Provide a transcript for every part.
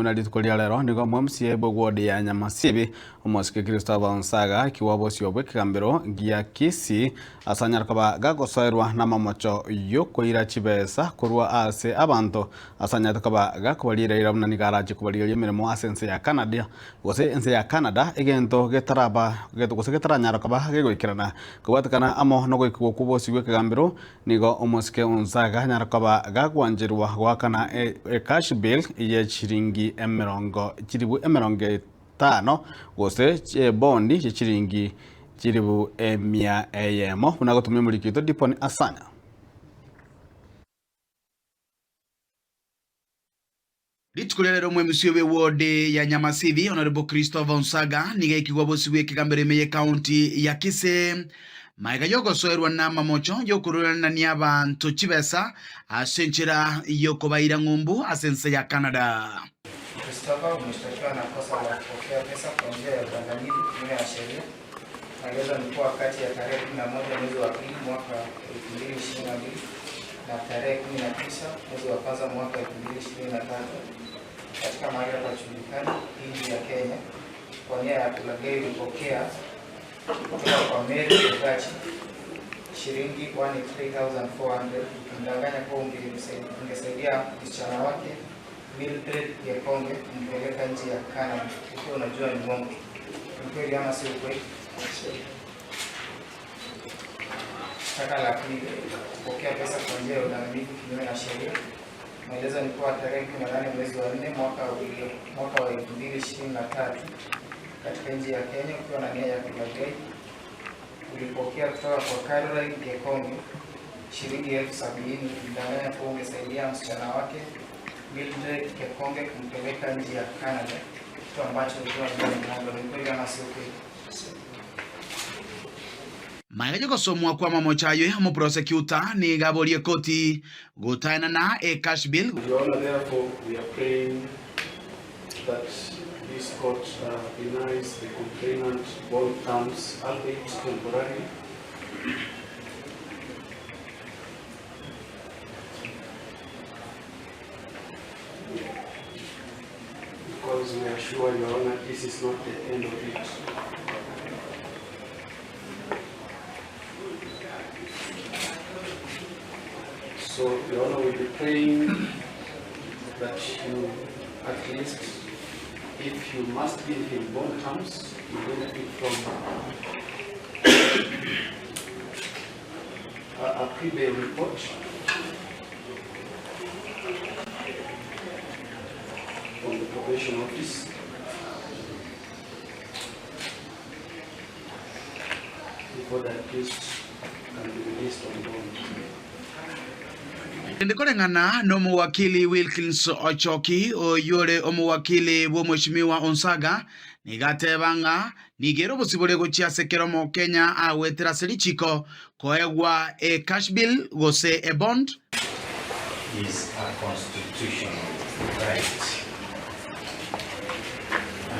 na litukolia lero ndigo MCA bogwodi ya Nyamasibi omosike Christopher Nsaga kiwabosi obwe kigambiro gia kisi asanyara kaba gagosoerwa na mamocho yokoira chibesa kurwa ase abantu asanyara kaba gakobalira iramna nigaraje kubalira yemeremo asense ya Canada gose ense ya Canada egento getaraba geto gose getaranyara kaba gegoikirana kubatakana amo no goikwo kubosi bwe kigambiro nigo omosike Nsaga nyara kaba gagwanjirwa gwakana cash bill ya chiringi chiribu emerongo tano gose bondi chiringi chiribu emia eyemo unagotumia mulikito diponi asanya Litukolia lero MCA we wode ya Nyamasibi Honorable Christopher Nsaga niga ikigwa bosi we kigambiro meye county ya Kise maiga yogosoerwa na mamocho yokururana ni abantu chibesa asenchera yokobaira ngumbu asense ya Canada. Christopher umeshtakiwa na kosa la kupokea pesa kwa njia ya udanganyifu kinyume na sheria. Maelezo ni kuwa kati ya tarehe 11 mwezi wa pili mwaka 2022 na tarehe 19 mwezi wa kwanza mwaka 2023 katika mahali pajulikana nchi ya Kenya kwa nia ya kulaghai kupokea kutoka kwa Mary Ogachi shilingi 183,400 kumdanganya kwa ungesaidia msichana wake Mildred Yekonge kumpeleka nchi ya Canada. Ukiwa unajua ni mwongo. Ni kweli ama si ukweli? Shtaka la pili, kupokea pesa kwa njia ya udanganyifu kinyume na sheria. Maelezo ni kuwa tarehe 18 mwezi wa 4 mwaka wa 2023 katika nchi ya Kenya ukiwa na nia ya kulaghai ulipokea kutoka kwa Caroline Yekonge shilingi 70,000 kumdanganya kwa ungesaidia msichana wake Mildred Yekonge kumpeleka nchi ya Canada, kitu ambacho ulikuwa ni kweli ama si kweli? Maiga gosomwa kwa mamochayo mo prosecutor ni gaborie koti gutana na cash bill. Therefore, we are praying that this court denies the complainant bond terms, albeit temporarily. Because we are sure, Your Honor, this is not the end of it. So, Your Honor, will be praying that you, at least, if you must give him bond terms, you benefit from a pre-bail report from the probation office. Before that case can be released on bond. Ndikolengana no muwakili Wilkins Ochoki oyore omuwakili wo Mheshimiwa Nsaga nigatebanga nigero busibole gochiasekero mo Kenya awetera serichiko koegwa cash bill gose bond is a constitutional right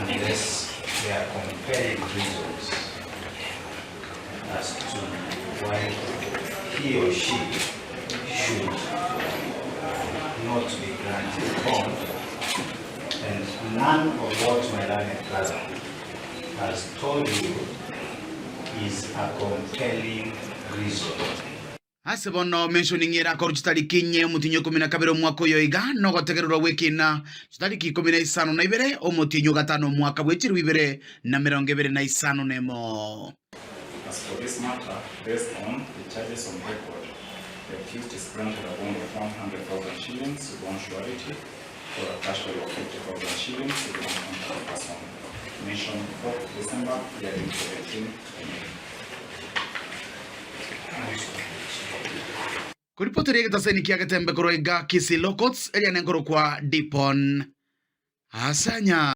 unless there are compelling reasons as to why he or she should not be granted bond, and none of what my learned brother has told you is a compelling reason. Asebono mentioning era kor chitariki nye mutinyo 12 mwaka yoiga no gotegererwa wekina chitariki 15 na ibere omutinyo 5 mwaka bwechiri ibere na 25 nemo. As for this matter, based on the charges on record, the accused is granted a bond of 100,000 shillings with one surety for a cash bill of 50,000 shillings with one contact person. Mentioned 4th December, year 2017. Kuripoti rege taseni kia ketembe koroiga Kisi Lokots elia nenkoro kwa Dipon Asanya.